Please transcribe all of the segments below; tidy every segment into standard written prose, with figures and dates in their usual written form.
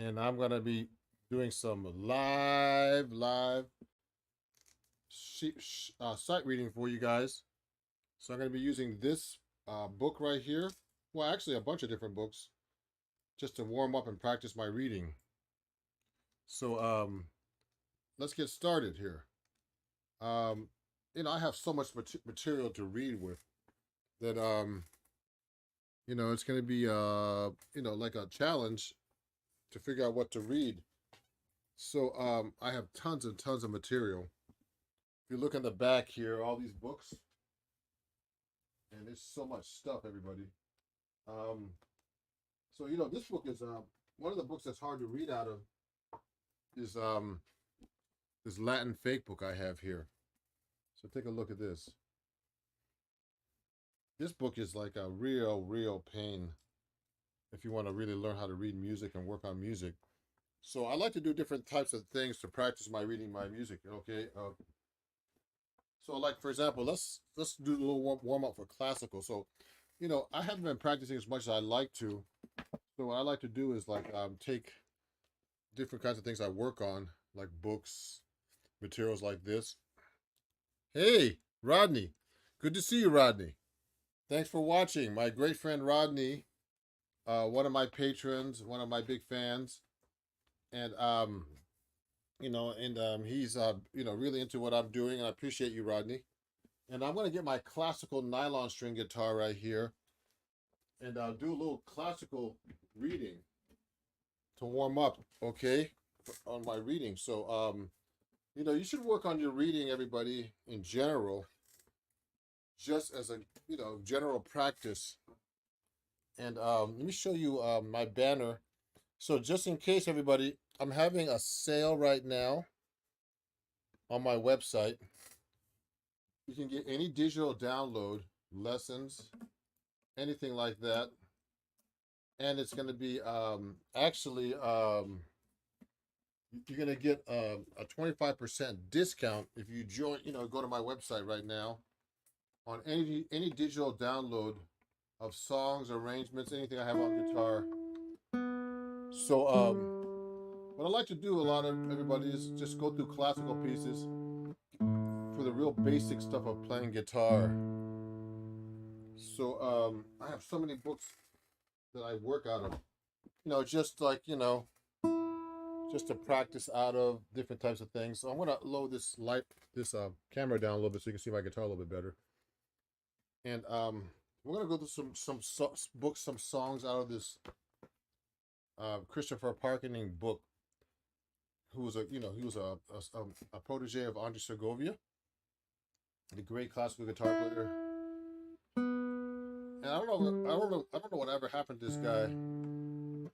and I'm gonna be doing some live sight reading for you guys. So I'm gonna be using this book right here. Well, actually, a bunch of different books just to warm up and practice my reading. So let's get started here. Um, I have so much material to read with that it's gonna be like a challenge to figure out what to read. So I have tons and tons of material. If you look in the back here, all these books, and there's so much stuff, everybody. So this book is one of the books that's hard to read out of is this Latin fake book I have here. So take a look at this. This book is like a real pain if you want to really learn how to read music and work on music. So I like to do different types of things to practice my reading my music. Okay. So like for example, let's do a little warm up for classical. So, I haven't been practicing as much as I like to. So what I like to do is like take different kinds of things I work on, like books, materials like this. Hey, Rodney. Good to see you, Rodney. Thanks for watching. My great friend Rodney, one of my patrons, one of my big fans, and he's really into what I'm doing, and I appreciate you, Rodney. And I'm gonna get my classical nylon string guitar right here, and I'll do a little classical reading to warm up, okay, on my reading. So you should work on your reading, everybody, in general, just as a general practice. And let me show you my banner. So just in case, everybody, I'm having a sale right now on my website. You can get any digital download, lessons, anything like that. And it's going to be you're going to get a 25% discount if you join, go to my website right now on any digital download of songs, arrangements, anything I have on guitar. So what I like to do a lot of everybody is just go through classical pieces for the real basic stuff of playing guitar. So I have so many books that I work out of, just like, just to practice out of different types of things. So I'm gonna load this camera down a little bit so you can see my guitar a little bit better. And we're gonna go through some books, some songs out of this Christopher Parkening book, who was a protege of Andre Segovia, the great classical guitar player. And I don't know whatever happened to this guy,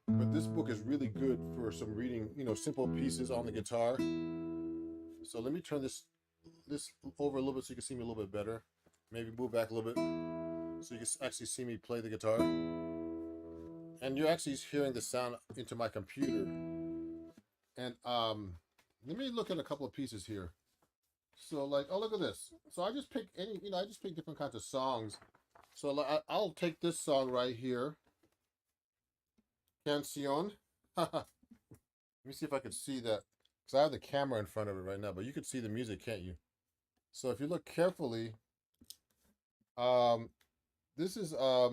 but this book is really good for some reading, simple pieces on the guitar. So let me turn this over a little bit so you can see me a little bit better. Maybe move back a little bit so you can actually see me play the guitar. And you're actually hearing the sound into my computer. And let me look at a couple of pieces here. So like, oh, look at this. So I just pick I just pick different kinds of songs. So like, I'll take this song right here. Canción. Let me see if I can see that. Because I have the camera in front of it right now, but you can see the music, can't you? So if you look carefully, this is a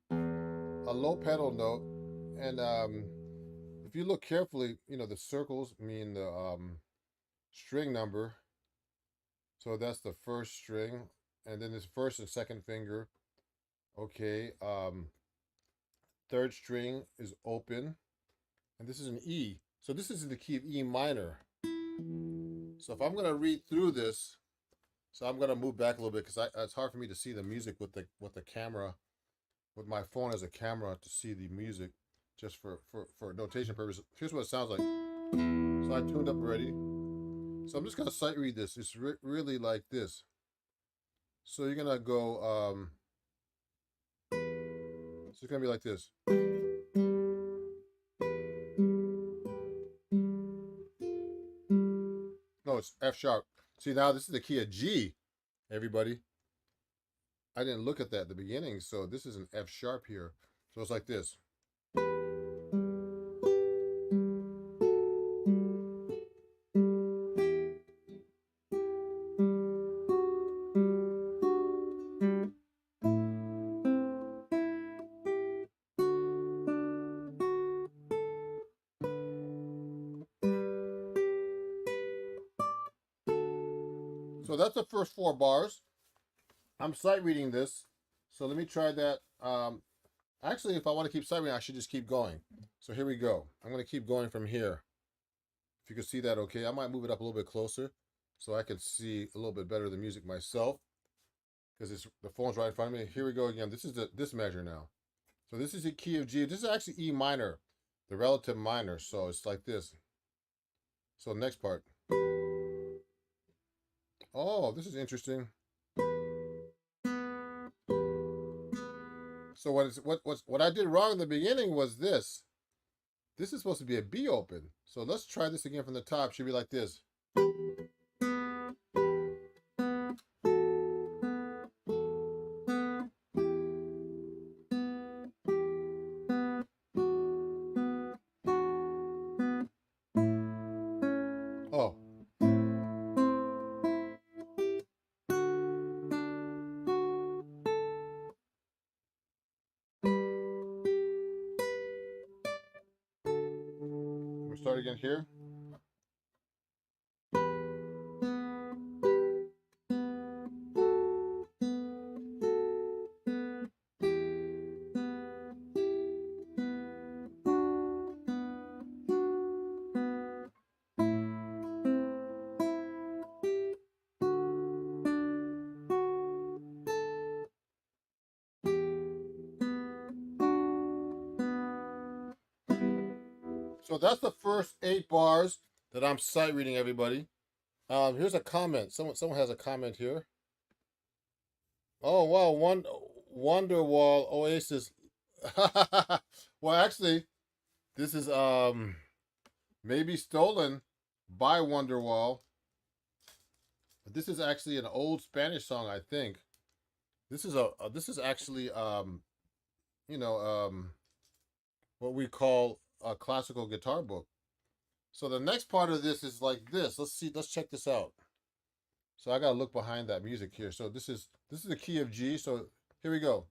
low pedal note, and if you look carefully, the circles mean the string number. So that's the first string, and then this first and second finger. Okay, third string is open, and this is an E. So this is in the key of E minor. So if I'm gonna read through this, so I'm gonna move back a little bit because it's hard for me to see the music with the camera, with my phone as a camera to see the music, just for notation purposes. Here's what it sounds like. So I tuned up already. So I'm just gonna sight read this. It's really like this. So you're gonna go. So it's gonna be like this. No, it's F sharp. See, now this is the key of G, everybody. I didn't look at that at the beginning, so this is an F sharp here. So it's like this. So that's the first 4 bars. I'm sight reading this. So let me try that. Actually, if I want to keep sight reading, I should just keep going. So here we go. I'm going to keep going from here. If you can see that okay, I might move it up a little bit closer so I can see a little bit better the music myself, because the phone's right in front of me. Here we go again. This is this measure now. So this is the key of G. This is actually E minor, the relative minor. So it's like this. So next part. Oh, this is interesting. So what I did wrong in the beginning was this. This is supposed to be a B open. So let's try this again from the top. Should be like this. Oh. We'll start again here. So that's the first 8 bars that I'm sight reading, everybody. Here's a comment. Someone has a comment here. Oh wow, Wonderwall Oasis. Well, actually, this is maybe stolen by Wonderwall. But this is actually an old Spanish song, I think. This is actually you know what we call a classical guitar book. So the next part of this is like this. Let's check this out. So I gotta look behind that music here. So this is the key of G. So here we go.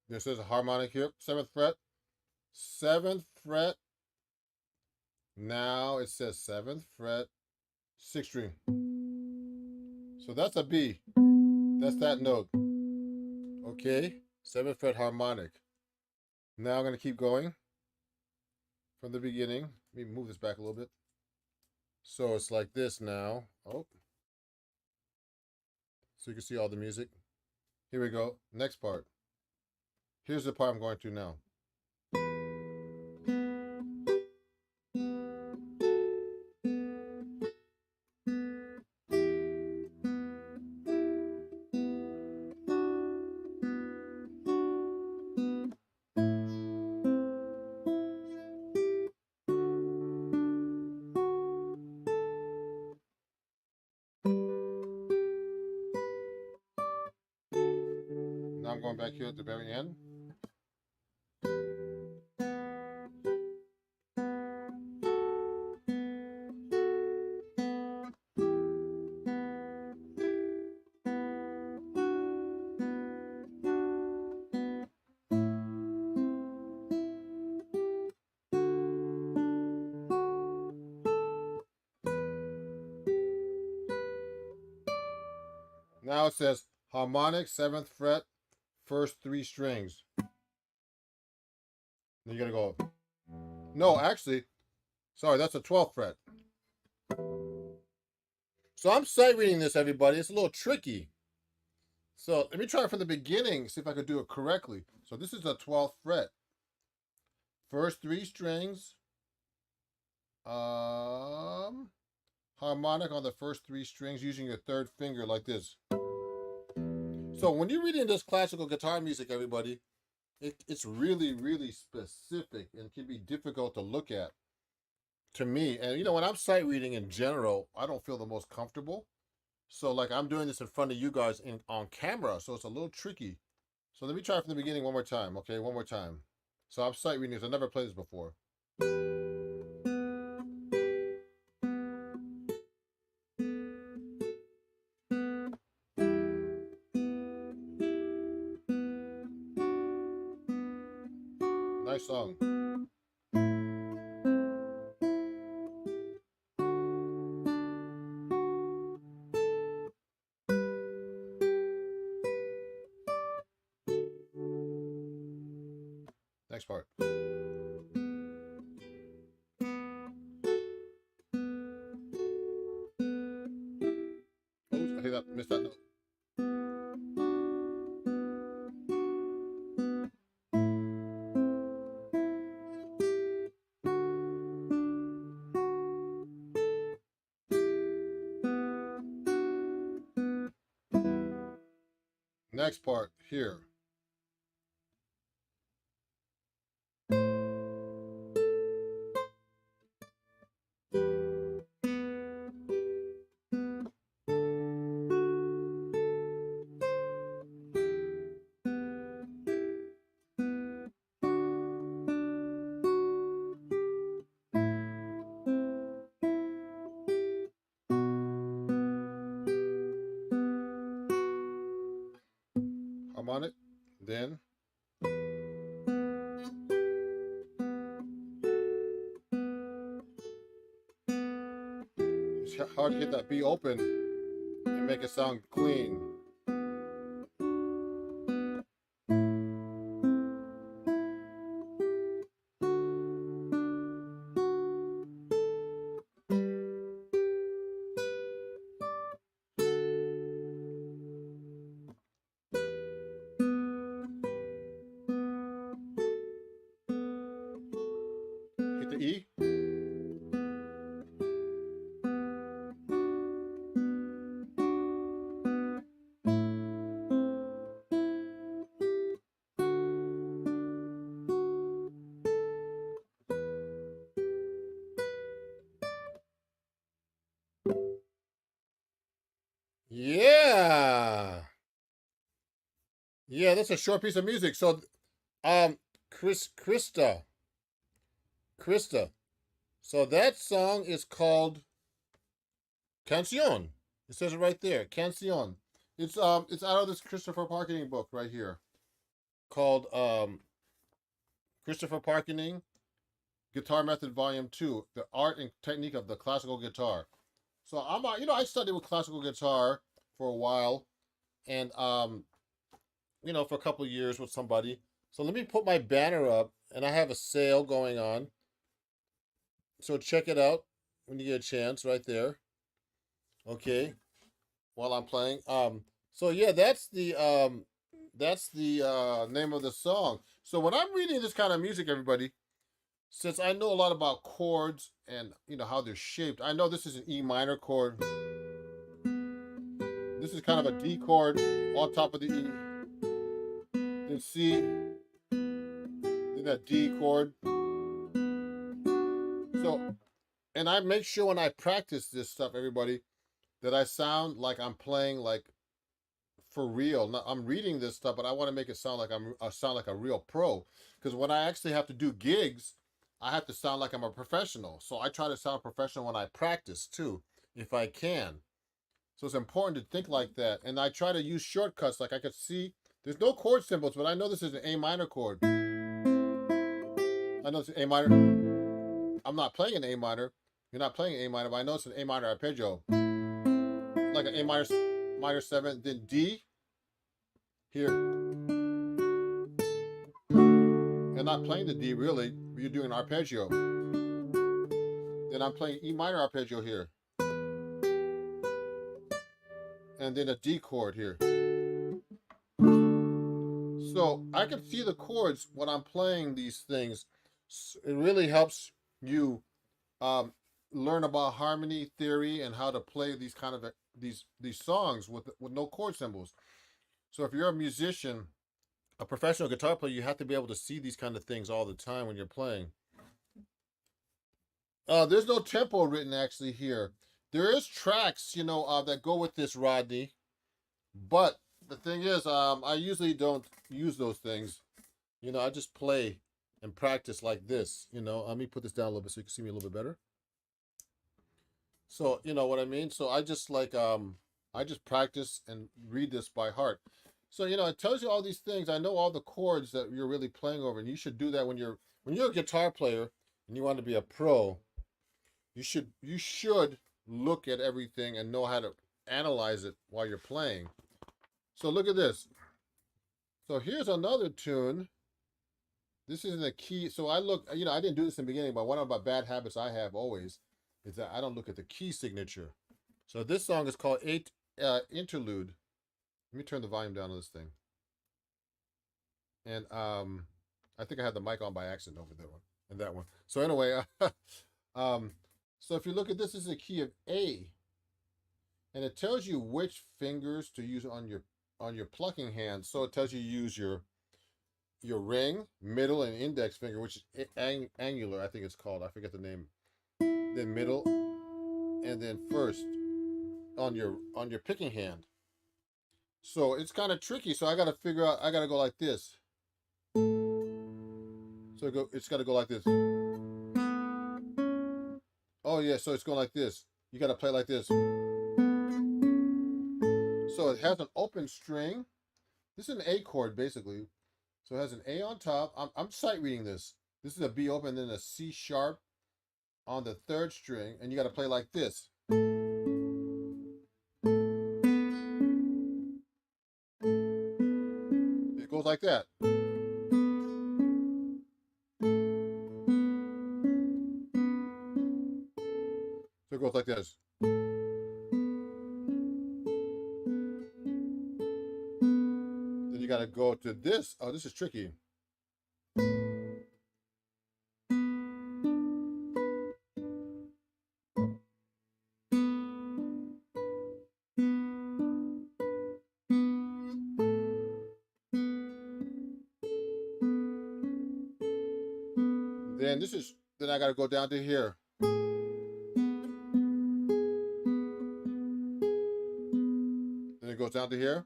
This is a harmonic here, 7th fret. 7th fret. Now it says 7th fret, 6th string. So that's a B. That's that note. Okay, 7th fret harmonic. Now I'm going to keep going from the beginning. Let me move this back a little bit. So it's like this now. Oh. So you can see all the music. Here we go. Next part. Here's the part I'm going to now. Now I'm going back here at the very end. Now it says harmonic, 7th fret, first 3 strings. Then you gotta go. No, actually, sorry, that's a 12th fret. So I'm sight reading this, everybody. It's a little tricky. So let me try it from the beginning, see if I could do it correctly. So this is the 12th fret. First 3 strings. Harmonic on the first 3 strings using your 3rd finger like this. So when you're reading this classical guitar music, everybody, it's really, really specific and can be difficult to look at to me. And when I'm sight reading in general, I don't feel the most comfortable. So like I'm doing this in front of you guys on camera, so it's a little tricky. So let me try from the beginning one more time, okay? One more time. So I'm sight reading this. I've never played this before. Nice song. Next part. Oops, I hit that, missed that note. Next part here. I'm on it. Then it's hard to get that B open and make it sound clean. Hit the E. Yeah. Yeah, that's a short piece of music. So Krista. Krista. So that song is called Cancion. It says it right there. Cancion. It's out of this Christopher Parkening book right here called Christopher Parkening Guitar Method Volume 2, The Art and Technique of the Classical Guitar. So I studied with classical guitar for a while and for a couple of years with somebody. So let me put my banner up and I have a sale going on. So check it out when you get a chance right there. Okay. While I'm playing. So yeah, that's the name of the song. So when I'm reading this kind of music, everybody, since I know a lot about chords and how they're shaped, I know this is an E minor chord. This is kind of a D chord on top of the E. Then C. Then that D chord. So, and I make sure when I practice this stuff, everybody, that I sound like I'm playing like for real. Now, I'm reading this stuff, but I want to make it sound like I sound like a real pro. Because when I actually have to do gigs, I have to sound like I'm a professional. So I try to sound professional when I practice too, if I can. So it's important to think like that. And I try to use shortcuts. Like I could see there's no chord symbols, but I know this is an A minor chord. I know it's an A minor. I'm not playing an A minor. You're not playing an A minor, but I know it's an A minor arpeggio. Like an A minor 7, then D here. You're not playing the D really, you're doing an arpeggio. Then I'm playing E minor arpeggio here. And then a D chord here. So I can see the chords when I'm playing these things. It really helps you learn about harmony theory and how to play these kind of these songs with no chord symbols. So if you're a musician, a professional guitar player, you have to be able to see these kind of things all the time when you're playing. There's no tempo written actually here. there is tracks, you know, that go with this, Rodney. But the thing is, I usually don't use those things. You know, I just play and practice like this. You know, let me put this down a little bit so you can see me a little bit better. So, you know what I mean? So I just I just practice and read this by heart. So, you know, it tells you all these things. I know all the chords that you're really playing over, and you should do that when you're a guitar player and you want to be a pro. You should look at everything and know how to analyze it while you're playing. So look at this. So here's another tune. This isn't a key. So I look, you know, I didn't do this in the beginning, but one of my bad habits I have always is that I don't look at the key signature. So this song is called Interlude. Let me turn the volume down on this thing. And I think I had the mic on by accident over that one and that one. So anyway, so if you look at this is a key of A, and it tells you which fingers to use on your plucking hand. So it tells you use your ring, middle, and index finger, which is angular, I think it's called. I forget the name. Then middle, and then first on your picking hand. So it's kind of tricky. So I got to figure out. I got to go like this. So it's got to go like this. Oh yeah, so it's going like this. You got to play like this. So it has an open string. This is an A chord basically. So it has an A on top. I'm sight reading this. This is a B open, then a C sharp on the third string, and you got to play like this. It goes like that. So it goes like this. Then you got to go to this. Oh, this is tricky. Then I got to go down to here. Then it goes down to here.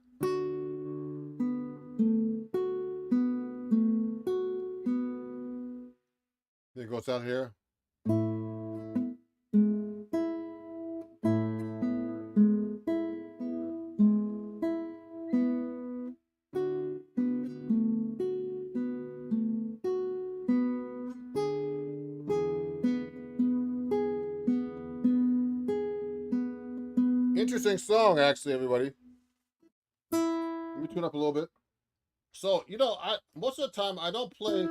Then it goes down here. Interesting song, actually, everybody. Let me tune up a little bit. So, you know, most of the time I don't play.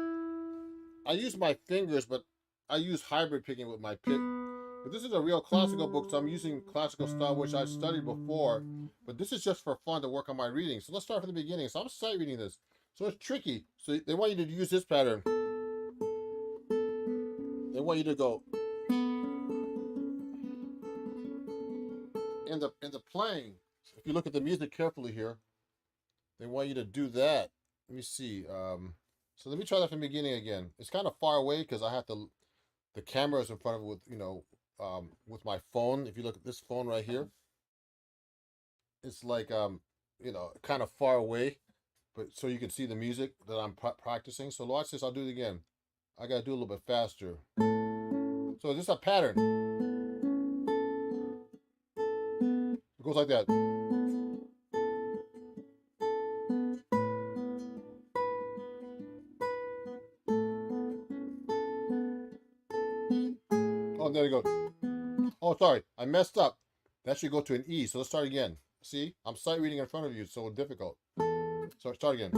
I use my fingers, but I use hybrid picking with my pick. But this is a real classical book, so I'm using classical style, which I studied before. But this is just for fun to work on my reading. So let's start from the beginning. So I'm sight reading this. So it's tricky. So they want you to use this pattern. They want you to go in the playing. If you look at the music carefully here, they want you to do that. Let me see. So let me try that from the beginning again. It's kind of far away because I have to. The camera is in front of it with with my phone. If you look at this phone right here, it's like kind of far away, but so you can see the music that I'm practicing. So watch this. I'll do it again. I gotta do a little bit faster. So this is a pattern. It goes like that. Oh, there you go. Oh, sorry, I messed up. That should go to an E. So let's start again. See, I'm sight reading in front of you. It's so difficult. So start again.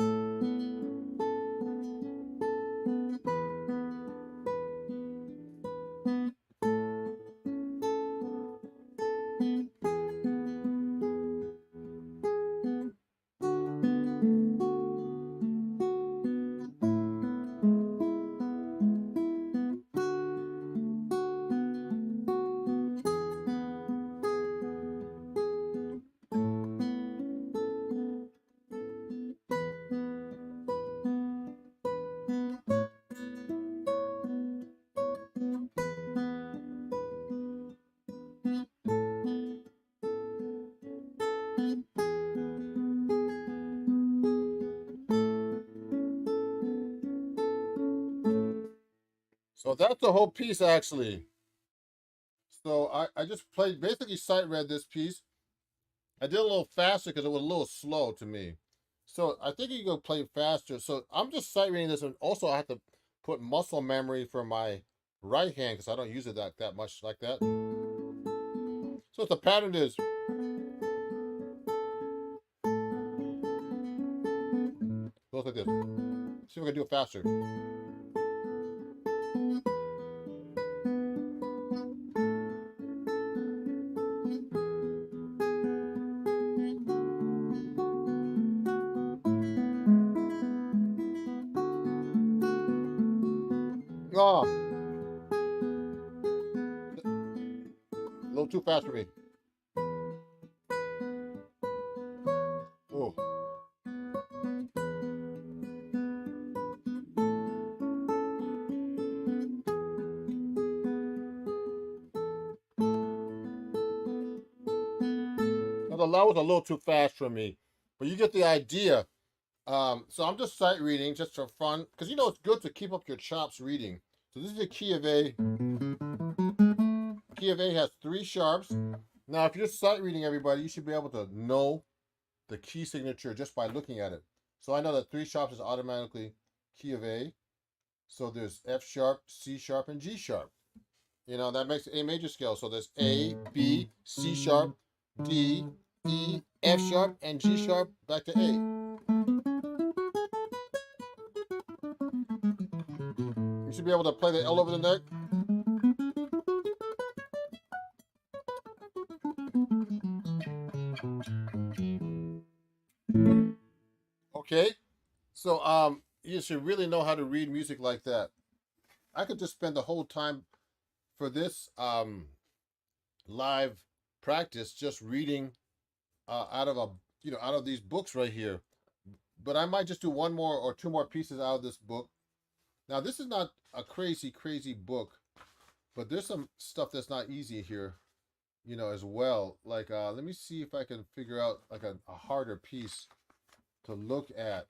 that's the whole piece actually. So I just played, basically sight read this piece. I did a little faster because it was a little slow to me. So I think you can play faster. So I'm just sight reading this, and also I have to put muscle memory for my right hand because I don't use it that much like that. So the pattern is, goes like this. See if we can do it faster. Oh, a little too fast for me. Oh, now the low was a little too fast for me, but you get the idea. So I'm just sight reading just for fun, because you know it's good to keep up your chops reading. So this is a key of A. Key of A has 3 sharps. Now, if you're sight reading, everybody, you should be able to know the key signature just by looking at it. So I know that 3 sharps is automatically key of A. So there's F sharp, C sharp, and G sharp. You know, that makes A major scale. So there's A, B, C sharp, D, E, F sharp, and G sharp back to A. You should be able to play the L over the neck. Okay. So you should really know how to read music like that. I could just spend the whole time for this live practice just reading out of out of these books right here. But I might just do 1 more or 2 more pieces out of this book. Now this is not a crazy book, but there's some stuff that's not easy here, as well. Like let me see if I can figure out like a harder piece to look at.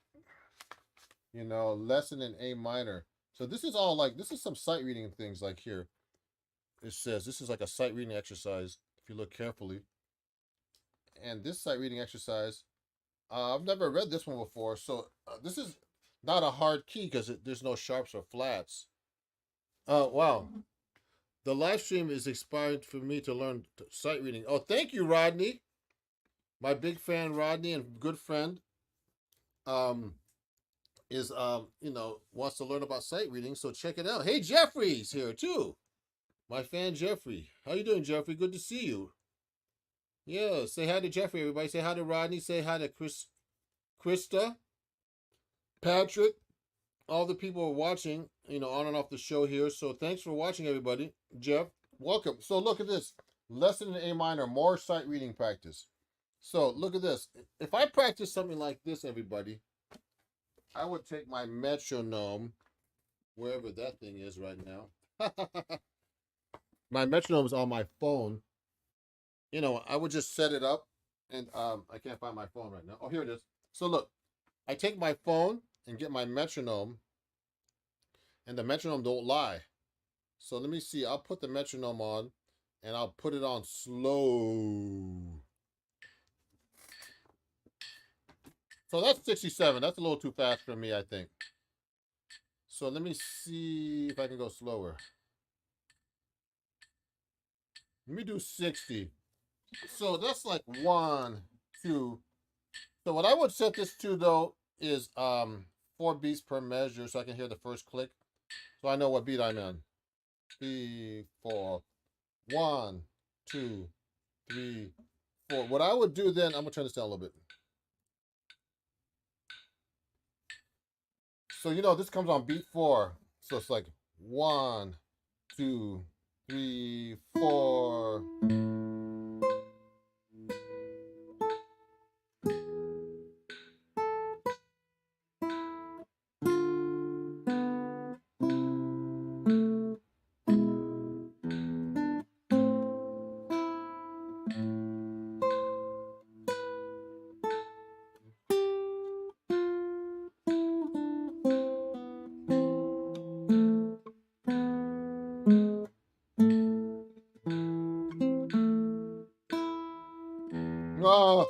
Lesson in A minor. So this is all like, this is some sight reading things like here. It says this is like a sight reading exercise if you look carefully. And this sight reading exercise, I've never read this one before. So this is not a hard key because there's no sharps or flats. Wow. The live stream is inspired for me to learn sight reading. Oh, thank you, Rodney. My big fan, Rodney, and good friend. Is wants to learn about sight reading, so check it out. Hey, Jeffrey's here too. My fan Jeffrey. How you doing, Jeffrey? Good to see you. Yeah, say hi to Jeffrey, everybody. Say hi to Rodney. Say hi to Krista, Patrick, all the people are watching, on and off the show here. So thanks for watching, everybody. Jeff, welcome. So look at this. Lesson in A minor, more sight reading practice. So look at this. If I practice something like this, everybody, I would take my metronome, wherever that thing is right now. My metronome is on my phone. I would just set it up, and I can't find my phone right now. Oh, here it is. So look, I take my phone and get my metronome, and the metronome don't lie. So let me see. I'll put the metronome on, and I'll put it on slow. So that's 67. That's a little too fast for me, I think. So let me see if I can go slower. Let me do 60. So that's like 1, 2. So what I would set this to though is 4 beats per measure, so I can hear the first click. So I know what beat I'm in. 3, 4. 1, 2, 3, 4. What I would do then, I'm gonna turn this down a little bit. So this comes on beat 4. So it's like 1, 2, 3, 4. Ah.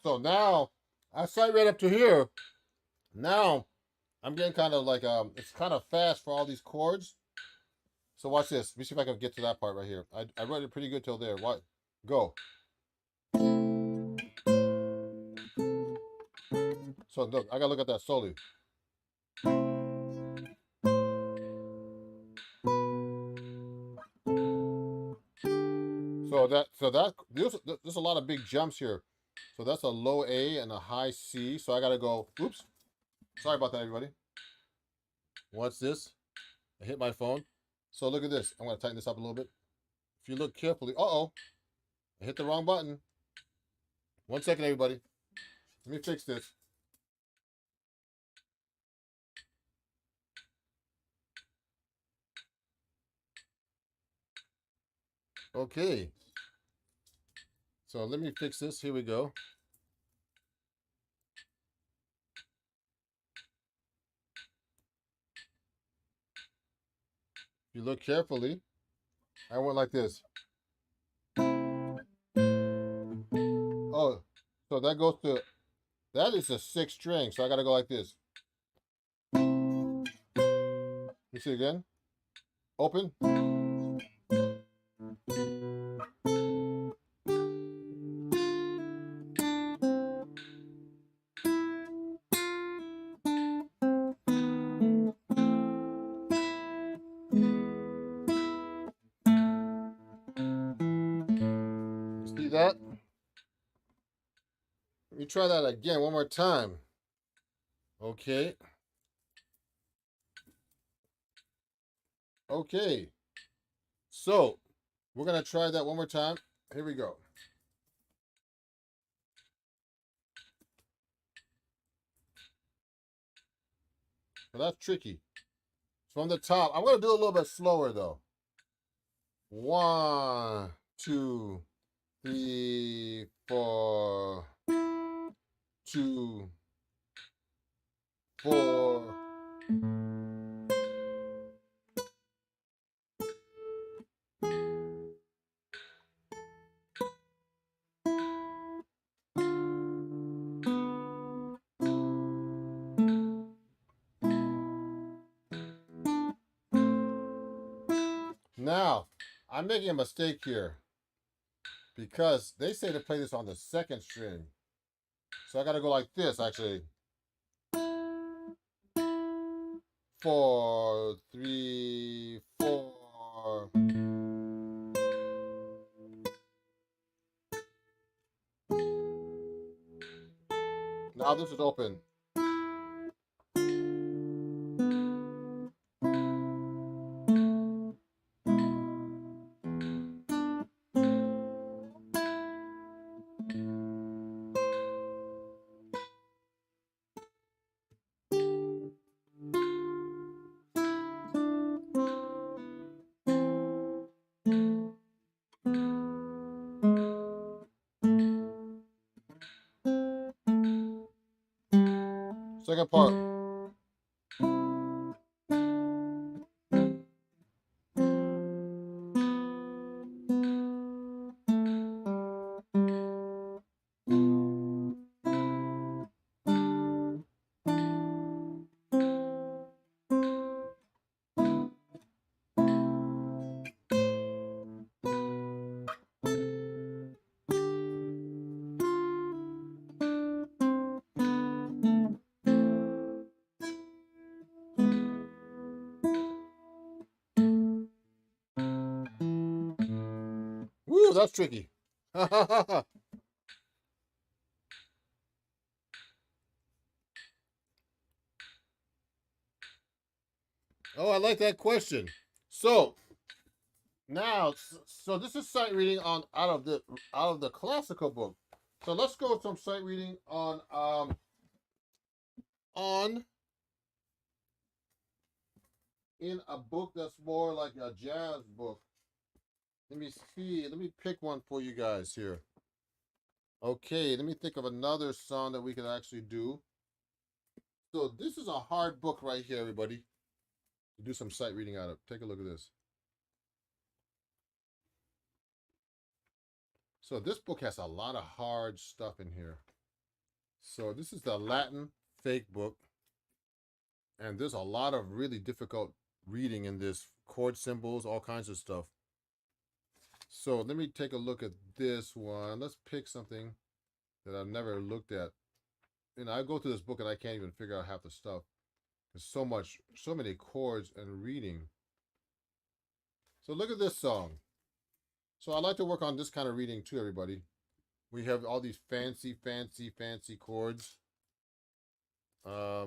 So now I sight read up to here. Now I'm getting kind of like it's kind of fast for all these chords. So watch this. Let me see if I can get to that part right here. I read it pretty good till there. What? Go. So look, I gotta look at that slowly. So there's a lot of big jumps here. So that's a low A and a high C. So I gotta go. Oops. Sorry about that, everybody. What's this? I hit my phone. So look at this. I'm gonna tighten this up a little bit. If you look carefully, uh-oh, I hit the wrong button. 1 second, everybody. Let me fix this. Okay. So let me fix this. Here we go. If you look carefully, I went like this. Oh, so that goes to, that is a 6th string. So I gotta go like this. You see again? Open. See that? Let me try that again one more time. Okay. Okay. So we're gonna try that one more time. Here we go. Well, that's tricky. From the top, I'm gonna do a little bit slower though. 1, 2, 3, 4, 2, 4. Now, I'm making a mistake here because they say to play this on the 2nd string. So I gotta go like this actually. 4, 3, 4. Now this is open. Second part. Whew, that's tricky. Oh, I like that question. So now, so this is sight reading on out of the classical book. So let's go with some sight reading on in a book that's more like a jazz book. Let me see. Let me pick one for you guys here. Okay, let me think of another song that we could actually do. So this is a hard book right here, everybody. Do some sight reading out of. Take a look at this. So this book has a lot of hard stuff in here. So this is the Latin fake book. And there's a lot of really difficult reading in this, chord symbols, all kinds of stuff. So let me take a look at this one. Let's pick something that I've never looked at. I go through this book and I can't even figure out half the stuff. There's so many chords and reading. So look at this song. So I like to work on this kind of reading too, everybody. We have all these fancy chords.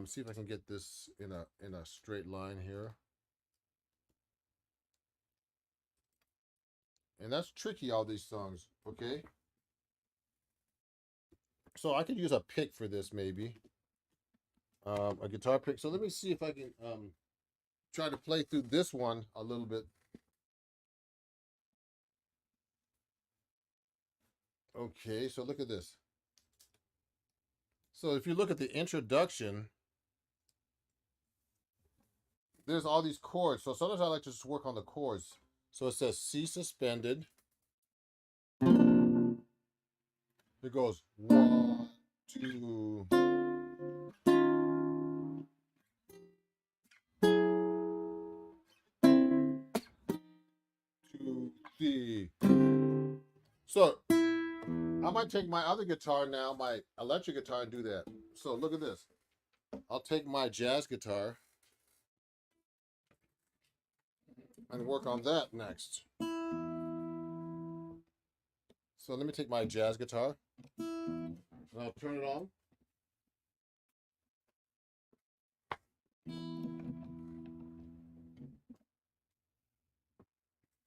See if I can get this in a straight line here. And that's tricky, all these songs, okay? So I could use a pick for this, maybe. A guitar pick. So let me see if I can try to play through this one a little bit. Okay, so look at this. So if you look at the introduction, there's all these chords. So sometimes I like to just work on the chords. So it says C suspended. It goes 1, 2, 2, 3. So I might take my other guitar now, my electric guitar, and do that. So look at this. I'll take my jazz guitar and work on that next. So let me take my jazz guitar and I'll turn it on.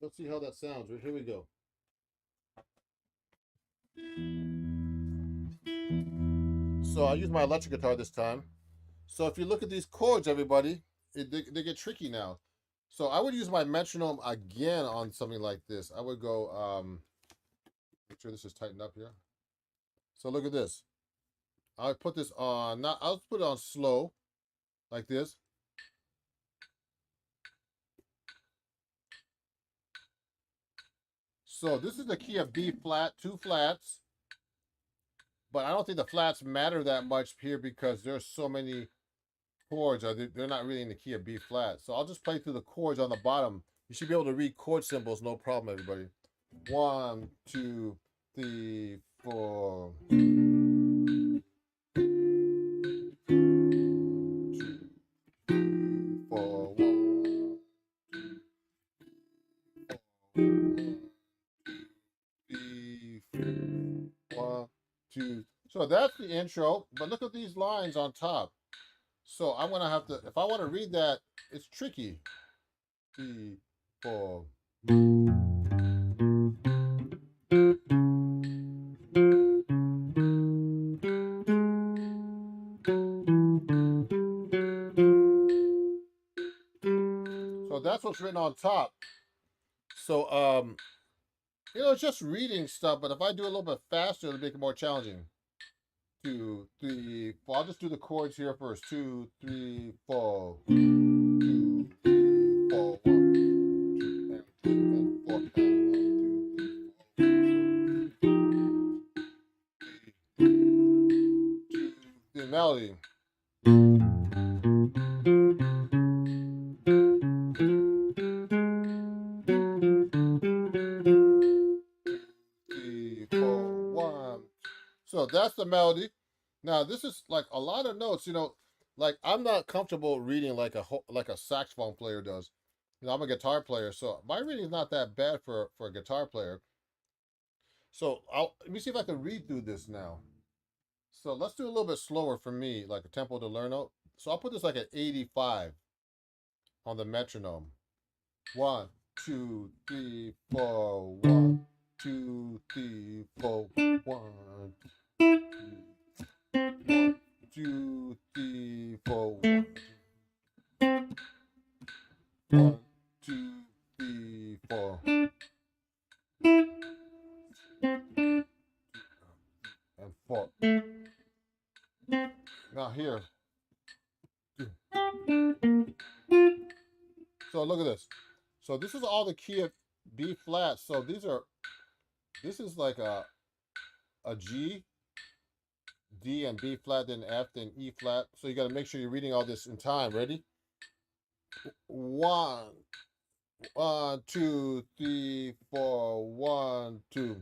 Let's see how that sounds. Here we go. So I use my electric guitar this time. So if you look at these chords, everybody, they get tricky now. So I would use my metronome again on something like this. I would go, make sure this is tightened up here. So look at this. I'll put this on, I'll put it on slow, like this. So this is the key of B flat, 2 flats. But I don't think the flats matter that much here because there's so many chords. They're not really in the key of B flat. So I'll just play through the chords on the bottom. You should be able to read chord symbols, no problem, everybody. 1, 2, 3, 4. 2, 4, 1, 3, 1, 2. So that's the intro, but look at these lines on top. So I'm gonna have to, if I want to read that, it's tricky. 3, 4. So that's what's written on top. So it's just reading stuff, but if I do a little bit faster, it'll make it more challenging. 2, 3, 4. I'll just do the chords here first. 2, 3, 4. 2, 3, 4. 1, 2, and 4. 1, 2, 3, 4. The melody. So that's the melody. Now this is like a lot of notes, like I'm not comfortable reading like a saxophone player does. I'm a guitar player, so my reading is not that bad for a guitar player. So let me see if I can read through this now. So let's do a little bit slower for me, like a tempo to learn out. So I'll put this like at 85 on the metronome. 1, 2, 3, 4. 1, 2, 3, 4. 1, 2, 3, 4. 1, 2, 3, 4. And 4. Now here. So look at this. So this is all the key of B flat. So this is like a G, D, and B flat, then F, then E flat. So you got to make sure you're reading all this in time. Ready? 1, 1, 2, 3, 4. 1, 2.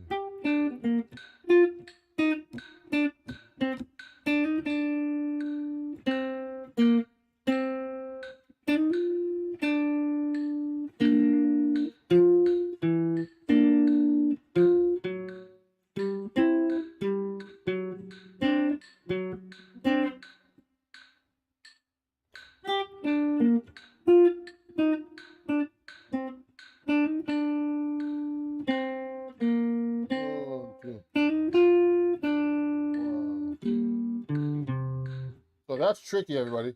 So that's tricky, everybody.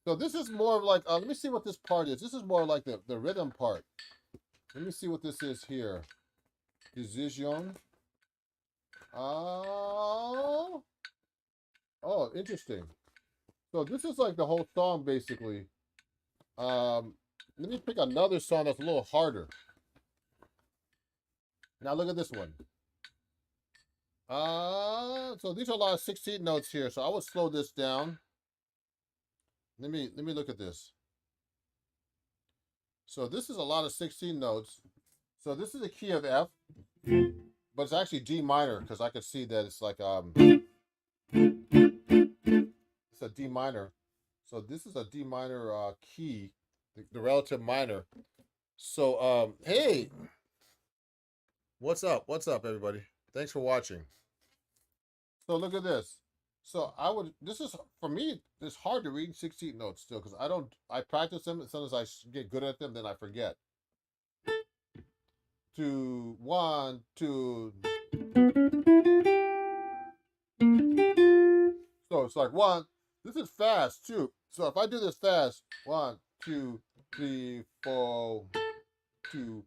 So this is more of like, let me see what this part is. This is more like the rhythm part. Let me see what this is here. Decision. Oh, interesting. So this is like the whole song, basically. Let me pick another song that's a little harder. Now look at this one. So these are a lot of 16 notes here. So I would slow this down. Let me look at this. So this is a lot of 16 notes. So this is the key of F, but it's actually D minor because I can see that it's like it's a D minor. So this is a D minor key, the relative minor. So hey, what's up? What's up, everybody? Thanks for watching. So look at this. So this is, for me, it's hard to read 16 notes still because I practice them. As soon as I get good at them, then I forget. 2, 1, 2. So it's like 1. This is fast too. So if I do this fast, 1, 2, 3, 4, 2.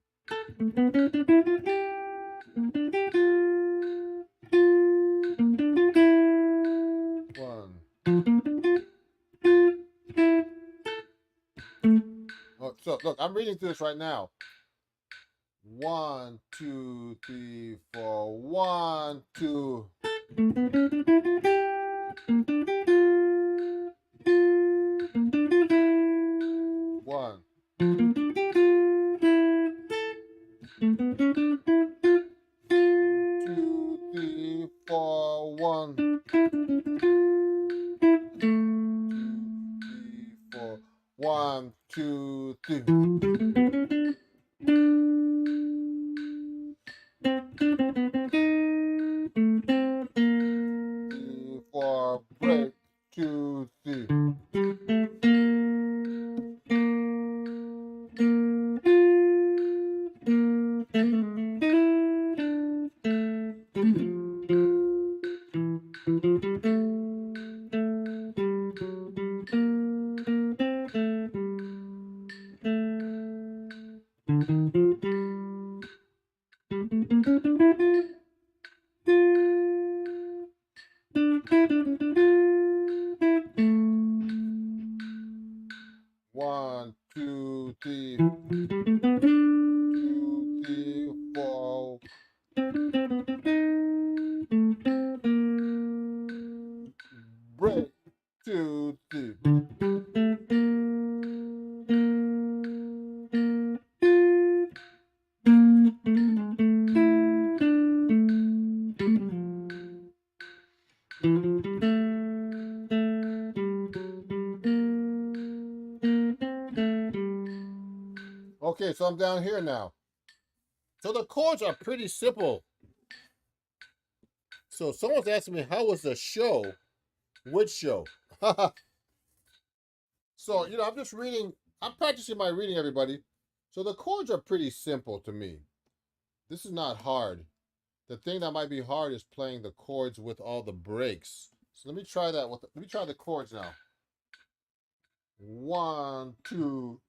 1. Oh, so look, I'm reading through this right now. 1, 2, 3, 4. 1, 2. 1. 2, 3, 4. 1. 1, 2, 3. 4. Break. 2, 3. One, two, three. 2, 3, 4. Break. 2, 3. Okay, so I'm down here now. So the chords are pretty simple. So someone's asking me, how was the show? Which show? So, I'm just reading. I'm practicing my reading, everybody. So the chords are pretty simple to me. This is not hard. The thing that might be hard is playing the chords with all the breaks. So let me try that. Let me try the chords now. 1, 2.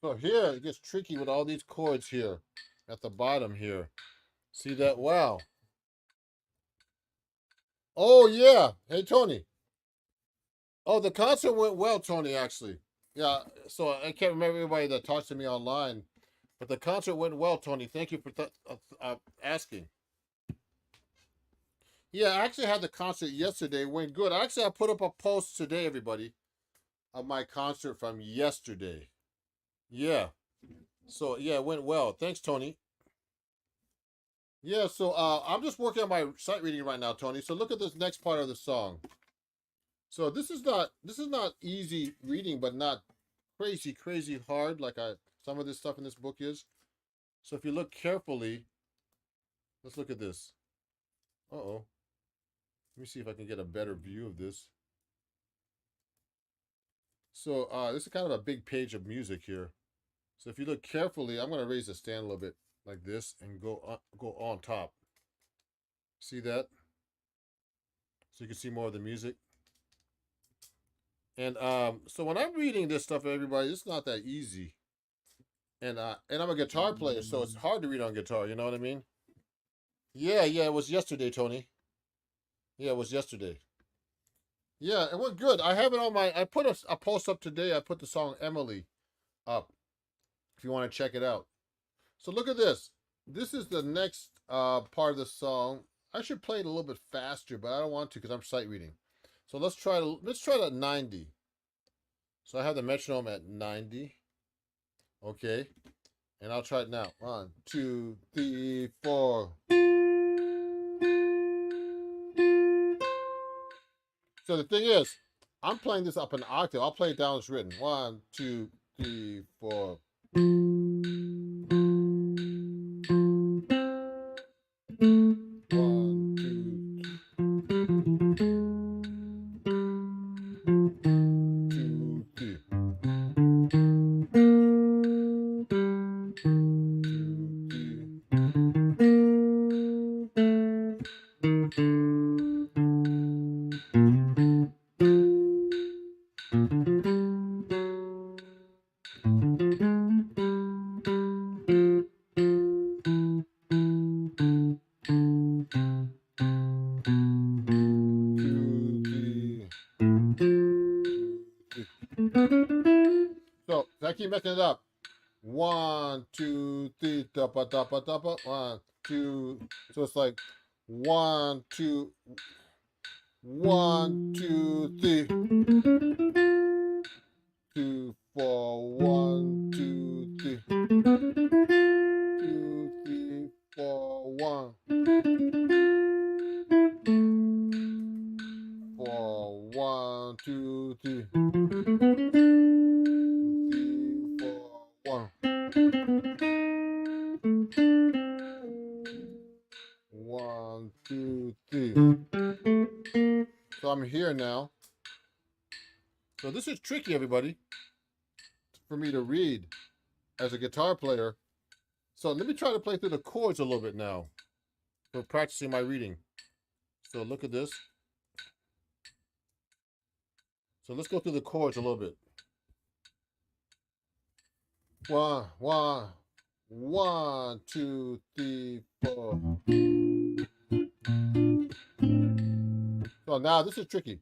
So here it gets tricky with all these chords here at the bottom here. See that? Wow. Oh yeah. Hey Tony. Oh, the concert went well, Tony, actually. Yeah, so I can't remember everybody that talks to me online, but the concert went well, Tony. Thank you for asking. Yeah, I actually had the concert yesterday. Went good. Actually, I put up a post today, everybody, of my concert from yesterday. Yeah. So, yeah, it went well. Thanks, Tony. Yeah, so I'm just working on my sight reading right now, Tony. So look at this next part of the song. So this is not easy reading, but not crazy hard like some of this stuff in this book is. So if you look carefully, let's look at this. Uh-oh. Let me see if I can get a better view of this. So this is kind of a big page of music here. So if you look carefully, I'm going to raise the stand a little bit like this and go on top. See that? So you can see more of the music. And so when I'm reading this stuff, everybody, it's not that easy. And I'm a guitar player, so it's hard to read on guitar. You know what I mean? Yeah, it was yesterday, Tony. Yeah, it was yesterday. Yeah, it went good. I have it on my. I put a post up today. I put the song Emily up. If you want to check it out. So look at this. This is the next part of the song. I should play it a little bit faster, but I don't want to because I'm sight reading. So let's try it at 90. So I have the metronome at 90. Okay, and I'll try it now. 1, 2, 3, 4. So the thing is, I'm playing this up an octave. I'll play it down as written. 1, 2, 3, 4. 1, 2, 3. So I keep messing it up. 1, 2, 3, da da da. 1, 2. So it's like 1, 2, 1, 2, 3, 2, 4, 1, 2, 3, 2, 3, 4, 1, 4, 1, 2, 3, 3, 4, 1. 1, 2, 3. So I'm here now. So this is tricky, everybody, for me to read as a guitar player. So let me try to play through the chords a little bit now for practicing my reading. So look at this. So let's go through the chords a little bit. One, two, three, four. So now this is tricky.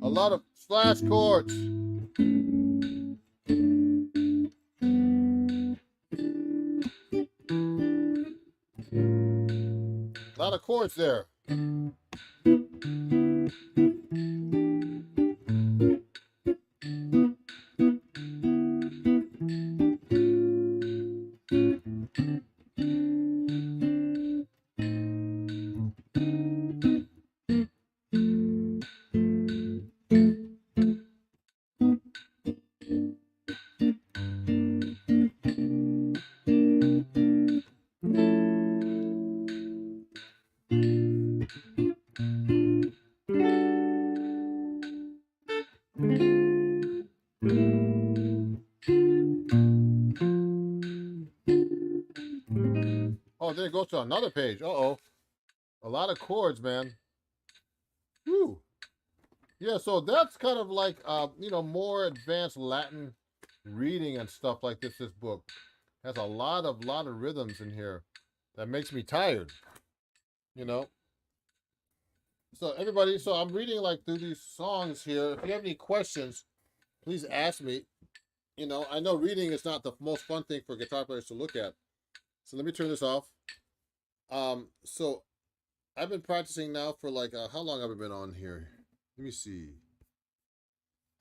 A lot of slash chords. A lot of chords there. Oh, then it goes to another page. Uh-oh. A lot of chords, man. Whew. Yeah, so that's kind of like, more advanced Latin reading and stuff like this. This book has a lot of rhythms in here that makes me tired, you know. So everybody, so I'm reading like through these songs here. If you have any questions, please ask me. I know reading is not the most fun thing for guitar players to look at. So let me turn this off. So I've been practicing now for like, how long have I been on here? Let me see.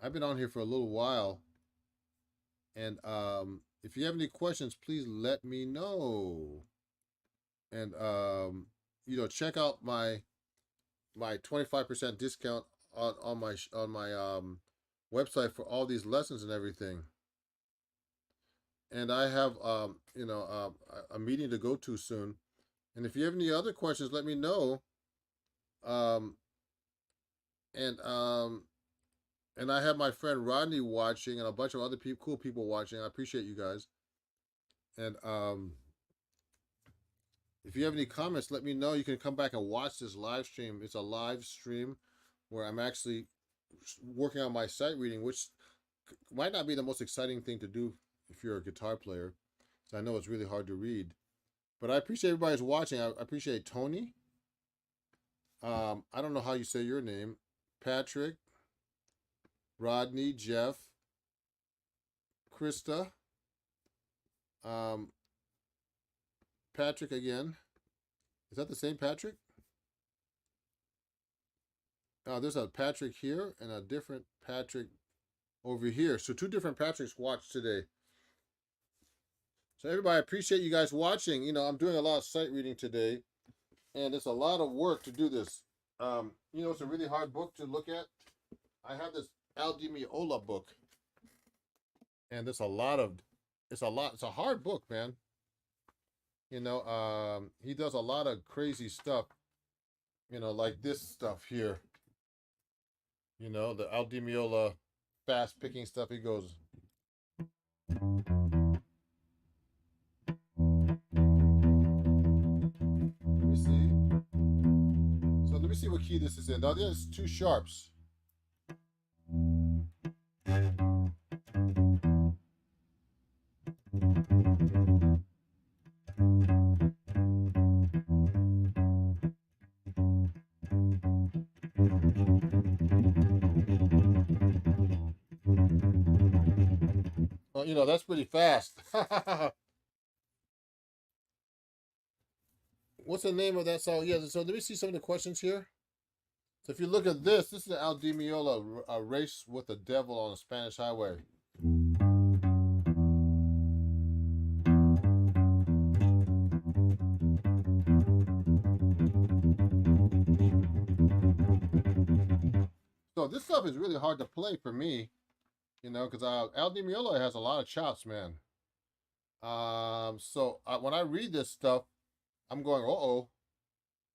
I've been on here for a little while. And if you have any questions, please let me know. And check out my 25% discount on my website for all these lessons and everything. And I have a meeting to go to soon. And if you have any other questions, let me know. And I have my friend Rodney watching and a bunch of other cool people watching. I appreciate you guys. And if you have any comments, let me know. You can come back and watch this live stream. It's a live stream where I'm actually working on my sight reading, which might not be the most exciting thing to do if you're a guitar player. So I know it's really hard to read. But I appreciate everybody's watching. I appreciate Tony. I don't know how you say your name. Patrick, Rodney, Jeff, Krista, Patrick again. Is that the same Patrick? There's a Patrick here and a different Patrick over here. So two different Patricks watched today. So everybody, I appreciate you guys watching. I'm doing a lot of sight reading today, and it's a lot of work to do this. It's a really hard book to look at. I have this Al Di Meola book, and it's a hard book, man. He does a lot of crazy stuff, like this stuff here. The Al Di Meola fast picking stuff. He goes. Let me see. So let me see what key this is in. Now there's two sharps. Well, that's pretty fast. What's the name of that song? Yeah, so let me see some of the questions here. So if you look at this is Al Di Meola, A Race with the Devil on a Spanish Highway. So this stuff is really hard to play for me, you know, because Al Di Meola has a lot of chops, man. When I read this stuff, I'm going, uh-oh,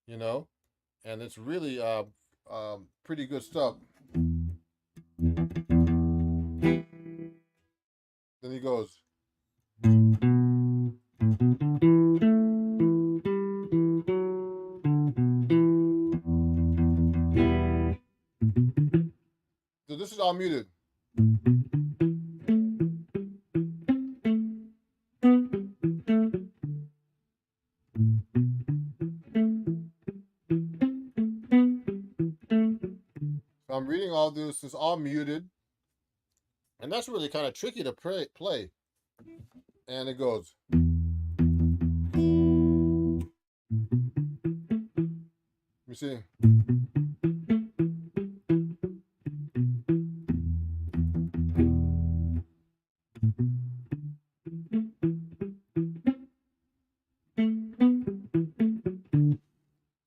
you know, and it's really pretty good stuff. Then he goes. So this is all muted. So I'm reading all this. It's all muted. And that's really kind of tricky to play. And it goes. You see?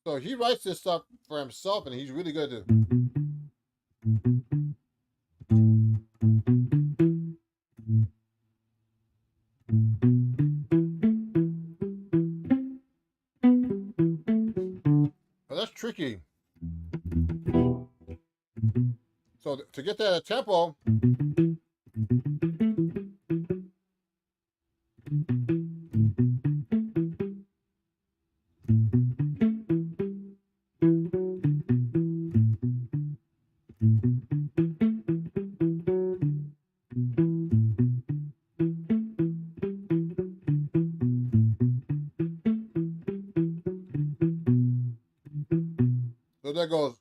So he writes this stuff for himself, and he's really good at it. But that's tricky. So to get that tempo, so that goes.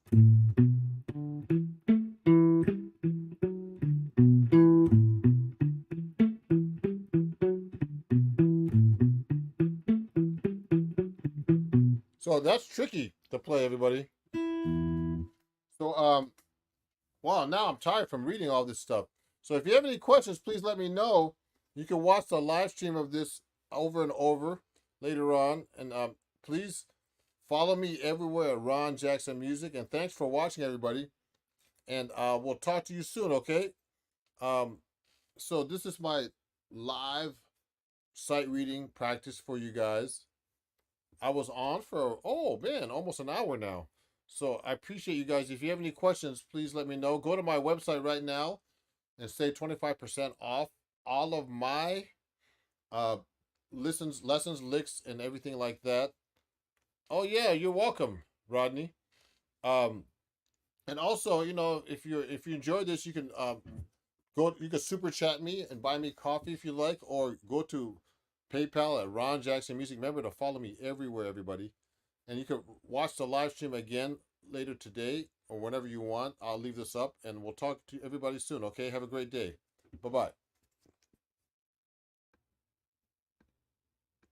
So that's tricky to play, everybody. So wow, now I'm tired from reading all this stuff. So if you have any questions, please let me know. You can watch the live stream of this over and over later on, and please follow me everywhere at Ron Jackson Music. And thanks for watching, everybody. And we'll talk to you soon, okay? So this is my live sight reading practice for you guys. I was on for, oh man, almost an hour now. So I appreciate you guys. If you have any questions, please let me know. Go to my website right now and save 25% off all of my lessons, licks, and everything like that. Oh yeah, you're welcome, Rodney. And also, you know, if you enjoy this, you can you can super chat me and buy me coffee if you like, or go to PayPal at Ron Jackson Music. Remember to follow me everywhere, everybody. And you can watch the live stream again later today or whenever you want. I'll leave this up, and we'll talk to everybody soon, okay? Have a great day. Bye-bye.